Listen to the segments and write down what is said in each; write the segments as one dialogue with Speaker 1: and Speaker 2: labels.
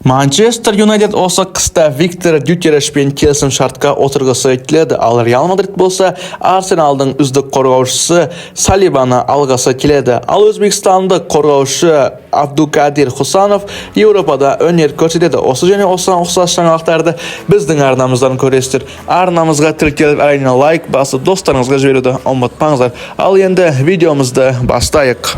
Speaker 1: Manchester United olsa qısta Viktor Gyökeres'pен kelişim şartqa oturgысы keledi. Al Real Madrid bolsa Arsenal'dың üzdük qorgauchысы Salibаны algысы keledi. Al Özbekistanlık qorgauchi Abdukadir Husanov Yevropada öner ko'rsatadi. Osa және osdan o'xshash жаңалықтарды bizning arnamızdan ko'rasizlar. Arnamızga tirkelib arayna like basıp dostlarınızga жіберуді ұмытпаңыздар. Al endi videomuzды bastayıq.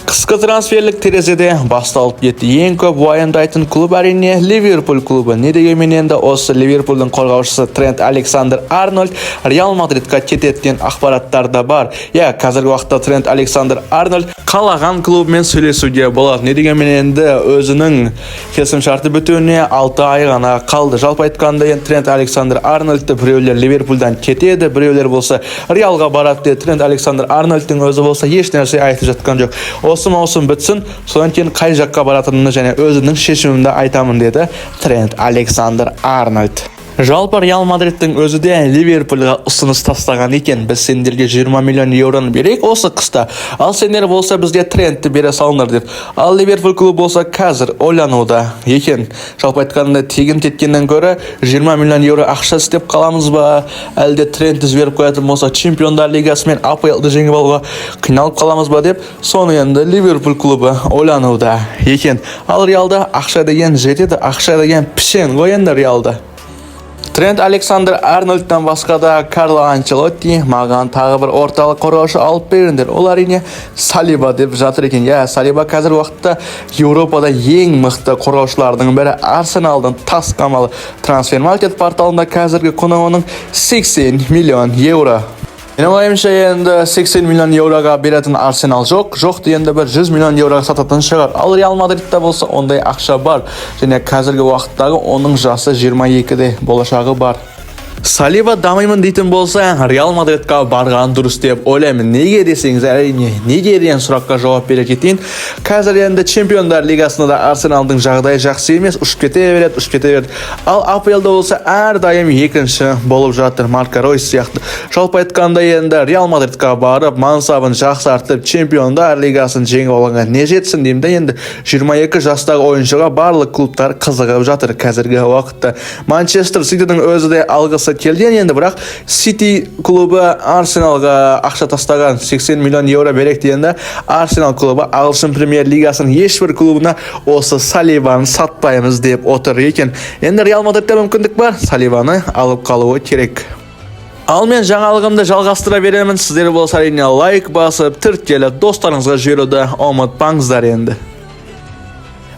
Speaker 1: Qısqa transferlik terezede басталып кетті. Ең көп уайымдайтын клуб әрине Ливерпуль клубы. Не дегенмен енді осы Ливерпульдің қорғаушысы Трент Александр-Арнольд Реал Мадридқа кететін ақпараттар да бар. Қазіргі уақытта Трент Александр-Арнольд қалаған клубымен сөйлесуге болады. Не дегенмен енді өзінің келісімшарты бітуіне 6 ай ғана қалды. Жалпы айтқанда енді Трент Александр-Арнольдты біреулер Ливерпульдан кетеді, біреулер болса Реалға барады. Трент Александр-Арнольдтың өзі болса еш нәрсе айтып жатқан жоқ. Осы маусым бітсін, содан кейін қай жаққа баратынын және өзінің шешімімді айтамын деді Трент Александр-Арнольд. Жалпы Реал Мадридтің өзі де Ливерпульға ұсыныс тастаған екен. Біз сендерге 20 миллион евроны берейік осы қыста. Ал сендер болса бізге Трентті бере салыңдар деп. Ал Ливерпуль клубы болса қазір ойлануда екен. Жалпы айтқанда тегін теткеннен көрі 20 миллион евро ақша істеп қаламыз ба? Әлде Трентті жіберіп қоятын болса Чемпиондар лигасы мен АПЛ-ді жеңіп алуға қиналып қаламыз ба деп, соны енді Ливерпуль клубы ойлануда екен. Ал Реалда ақша деген жетеді, ақша деген пішен ғой енді Реалда. Трент Александр-Арнольдтан басқа да Карло Анчелотти маған тағы бір орталық қорғаушы алып беріңдер. Ол әрине Салиба деп жатыр екен. Салиба қазір уақытта Еуропада ең мықты қорғаушылардың бірі. Арсеналдың тас қамалы Трансфермаркет порталында қазіргі құны оның 80 миллион евро. Менің ойымша енді 80 миллион евроға беретін Арсенал жоқ енді бір 100 миллион евроға сататын шығар. Ал Реал Мадридта болса ондай ақша бар. Және қазіргі уақыттағы оның жасы 22-де болашағы бар. Салиба дамаймын дейтін болса, Реал Мадридқа барған дұрыс деп ойлаймын. Неге десеңіз, әрине, неге деген сұраққа жауап бере кетейін. Қазір енді Чемпиондар лигасында да Арсеналдың жағдайы жақсы емес, ұшып кете береді. Ал АПЛ-да болса әрдайым екінші болып жатыр, Марко Ройс сияқты. Жалпы айтқанда енді Реал Мадридқа барып, мансабын жақсартып, Чемпиондар лигасын жеңіп алғанға не жетсін деймін. Енді 22 жастағы ойыншыға барлық клубтар қызығып жатыр қазіргі уақытта. Манчестер Ситидің өзі де алғысы келген, енді бірақ Сити клубы Арсеналға ақша тастаған 80 миллион евро берек дегенде Арсенал клубы ағылшын премьер лигасының ешбір клубына осы Салибаны сатпаймыз деп отыр екен. Енді Реал Мадридте мүмкіндік бар, Салибаны алып қалуы керек. Ал мен жаңалығымды жалғастыра беремін. Сіздер болса әрине лайк басып, тіркеліп достарыңызға жіберуді ұмытпаңыздар енді.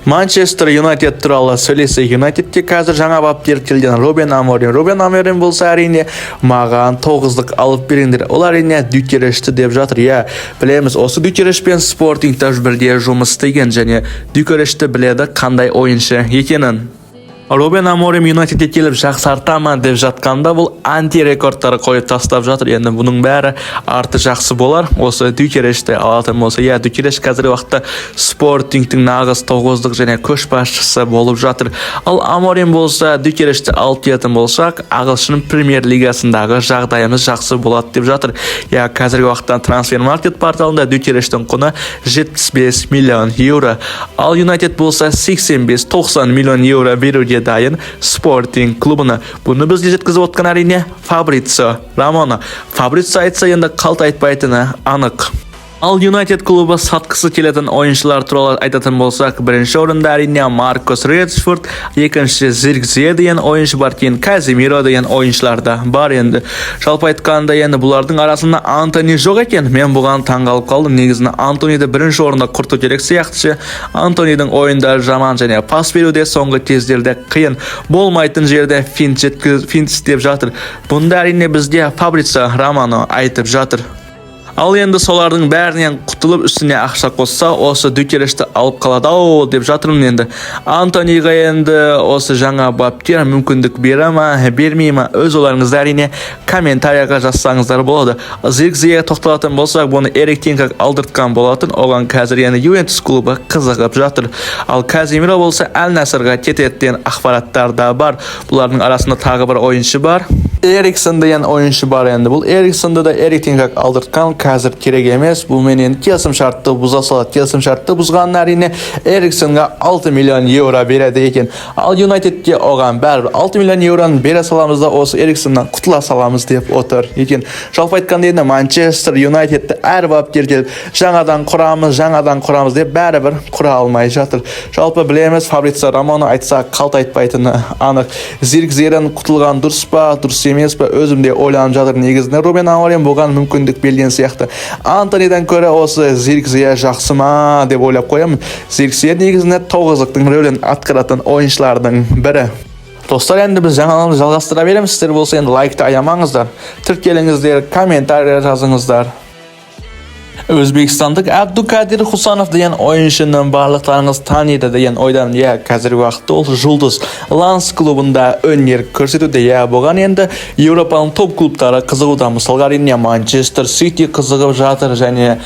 Speaker 1: Манчестер Юнайтед туралы сөйлесе, Юнайтедте қазір жаңа бапкер келген Рубен Аморим болса әрине маған 9-дық алып беріңдер. Ол әрине Gyökeres'ті деп жатыр. Білеміз, осы Gyökeres'пен Спортингта бірге жұмыс істеген және Gyökeres'ті біледі қандай ойыншы екенін. Рубен Аморим Юнайтедке келіп жақсартамын деп жатқанда бұл анти-рекордтары қойып тастап жатыр. Енді бұның бәрі арты жақсы болар. Осы Gyökeres'ті алатын болса, Gyökeres қазіргі уақытта Спортингтің нағыз 9-дық және көшбасшысы болып жатыр. Ал Аморим болса Gyökeres'ті алып келетін болсақ, ағылшын премьер лигасындағы жағдайымыз жақсы болады деп жатыр. Қазіргі уақытта Трансфермаркет порталында Gyökeres'тің құны 75 миллион евро. Ал Юнайтед болса 85-90 миллион евро беруге дайын Спортинг клубына. Бұны бізге жеткізіп отқан әрине Фабрицио Романо. Фабрицио айтса енді қалт айтпайтыны анық. Ал Юнайтед клубы сатқысы келетін ойыншылар туралы айтатын болсақ, бірінші орында әрине Маркус Редшфорд, екінші Зиркзе деген ойыншы бар, кейін Казимиро деген ойыншылар да бар енді. Жалпы айтқанда енді бұлардың арасында Антони жоқ екен. Мен бұған таңғалып қалдым. Негізінде Антониді бірінші орында құрту керек сияқты. Антонидің ойындары жаман және пас беруде соңғы кездерде қиын, болмайтын жерде финт істеп жатыр. Бұнда әрине бізде Фабрицио Романо айтып жатыр. Ал енді солардың бәрінен құтылып үстіне ақша қосса, осы Gyökeres'ті алып қалады деп жатырмын енді. Антониға енді осы жаңа бапкер мүмкіндік бере ма, бермей ма, өз ойларыңызды әрине комментарияға жазсаңыздар болады. Зиркзеге тоқталатын болсақ, бұны Эрик Тен Хаг алдыртқан болатын, оған қазір енді Ювентус клубы қызығып жатыр. Ал Казимиро болса Әл-Насырға кететін ақпараттар да бар. Бұлардың арасында тағы бір ойыншы бар. Эриксон деген ойыншы бар енді. Бұл Эриксонды да Эрик Тен Хаг алдыртқан, қазір керек емес. Бұл менен келісім шартты бұза салады. Келісім шартты бұзғанын әрине Эриксонға 6 миллион евро береді екен. Ал Юнайтедке оған бәрібір 6 миллион евроны бере саламыз да осы Эриксоннан құтыла саламыз деп отыр екен. Жалпы айтқанда енді Манчестер Юнайтедті әр баптер келіп жаңадан құрамыз деп бәрібір құра алмай жатыр. Жалпы білеміз, Фабрицио Романо айтса қалт айтпайтыны анық. Зиркзерден құтылған дұрыс па, дұрыс емес па, өзім де ойланып жатыр. Негізінде Рубен Аморим бұған мүмкіндік берген сияқты. Антониден көрі осы Зиркзе жақсы ма деп ойлап қоямын. Зиркзе негізінде тоғыздықтың рөлін атқаратын ойыншылардың бірі. Достар, енді біз жаңалығымызды жалғастыра береміз. Сіздер болса енді лайкты аямаңыздар, тіркеліңіздер, комментарий жазыңыздар. Өзбекстандық Абдукадир Хусанов деген ойыншының барлықтарыңыз таниды деген ойдан, қазіргі уақытта ол жұлдыз Ланс клубында өнер көрсетуде. Бұған енді Еуропаның топ клубтары қызығуда. Мысалға әрине Манчестер Сити қызығып жатыр, және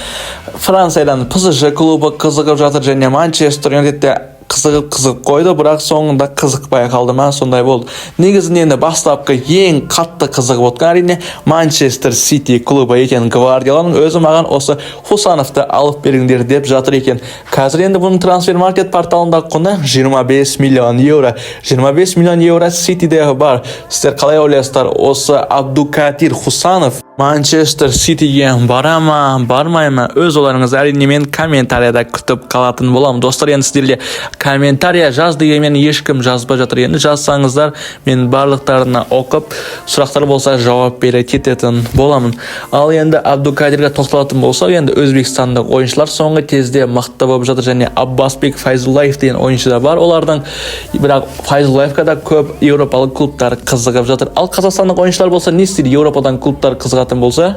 Speaker 1: Франциядан ПСЖ клубы қызығып жатыр, және Манчестер Юнайтедте қызығып қойды, бірақ соңында қызықпай қалды ма, сондай болды. Негізінен енді бастапқы ең қатты қызығып отқан әрине Манчестер Сити клубы екен. Гвардиоланың өзі маған осы Хусановты алып беріңдер деп жатыр екен. Қазір енді бұның трансфер-маркет порталында құны 25 миллион евро. 25 миллион евро Ситиде бар. Сіздер қалай ойлайсыздар, осы Абдукадир Хусанов Манчестер Ситиге бара ма, бармай ма? Өз оларыңыз әрине мен комментарияда күтіп қалатын болам. Достар, енді сіздерге комментария жаз дегенмен ешкім жазбай жатыр. Енді жазсаңыздар, мен барлықтарына оқып, сұрақтар болса жауап бере кететін боламын. Ал енді Абдукадирге тоқталатын болса, енді Өзбекстандық ойыншылар соңғы кезде мықты болып жатыр, және Аббасбек Файзуллаев деген ойыншы да бар. Олардың бірақ Файзуллаевқа да көп еуропалық клубтар қызығып жатыр. Ал қазақстандық ойыншылар болса, не істейді? Еуропадан клубтар қызығатын болса,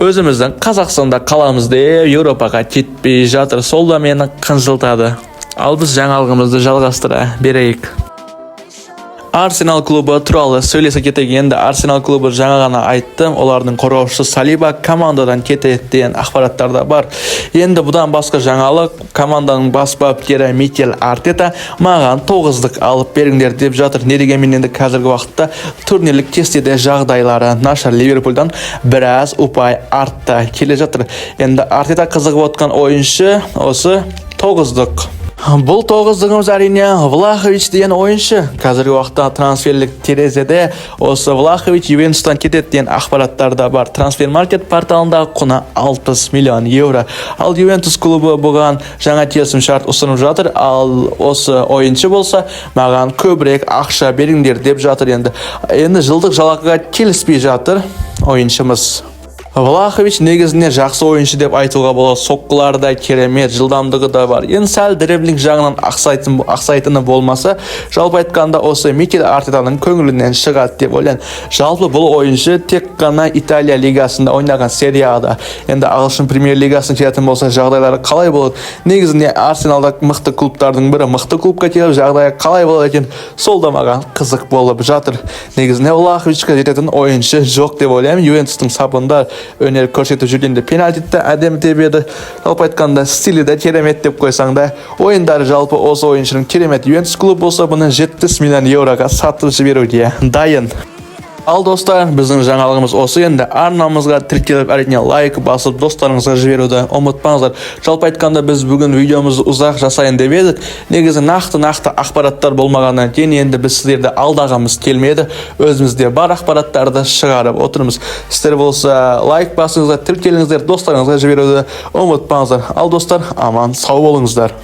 Speaker 1: өзіміздің Қазақстанда қаламыз деп Еуропаға кетпей жатыр. Сол да мені қынжылтады. Ал біз жаңалығымызды жалғастыра берейік. Арсенал клубы туралы сөйлесе кетейік. Енді Арсенал клубы жаңа ғана айттым, олардың қорғаушысы Салиба командадан кетеді деген ақпараттар да бар. Енді бұдан басқа жаңалық, команданың бас бапкері Микель Артета маған 9-дық алып беріңдер деп жатыр. Не дегенмен енді қазіргі уақытта турнирлік кестеде жағдайлары нашар. Ливерпульдан біраз ұпай артта келе жатыр. Енді Артета қызығып отқан ойыншы осы 9-дық. Бұл 9-дығымыз әрине Влахович деген ойыншы. Қазіргі уақытта трансферлік терезеде осы Влахович Ювентустан кетеді деген ақпараттар да бар. Трансфер-маркет порталында құны 60 миллион евро. Ал Ювентус клубы бұған жаңа келісім шарт ұсынып жатыр. Ал осы ойыншы болса, маған көбірек ақша беріңдер деп жатыр. Енді жылдық жалақыға келіспей жатыр ойыншымыз. Влахович негізіне жақсы ойыншы деп айтуға болады. Соққылары да керемет, жылдамдығы да бар. Енді сәл дриблинг жағынан ақсайтыны болмаса, жалпы айтқанда осы Микель Артетаның көңілінен шығады деп ойлаймын. Жалпы бұл ойыншы тек қана Италия лигасында ойнаған серияда. Енді ағылшын премьер лигасына келетін болса, жағдайлары қалай болады? Негізінде Арсеналда мықты клубтардың бірі, мықты клубқа келіп жағдайы қалай болады екен? Сол да маған қызық болып жатыр. Негізінде Влаховичқа жететін ойыншы жоқ деп ойлаймын. Ювентустың сапында өнер көрсетіп жүргенде пенальтиді әдемі тебеді. Жалпы айтқанда стилі де керемет деп қойсаң да, ойындары жалпы осы ойыншының керемет. Ювентус клуб болса, бұны 70 миллион евроға сатып жіберуге дайын. Ал достар, біздің жаңалығымыз осы. Енді арнамызға тіркеліп, әрине лайк басып, достарыңызға жіберуді ұмытпаңыздар. Жалпы айтқанда біз бүгін видеомызды ұзақ жасайын деп едік. Негізі нақты ақпараттар болмағаннан кейін енді біз сіздерді алдағымыз келмеді. Өзімізде бар ақпараттарды шығарып отырмыз. Сіздер болса лайк басыңыздар, тіркеліңіздер, достарыңызға жіберуді ұмытпаңыздар. Ал достар, аман сау болыңыздар.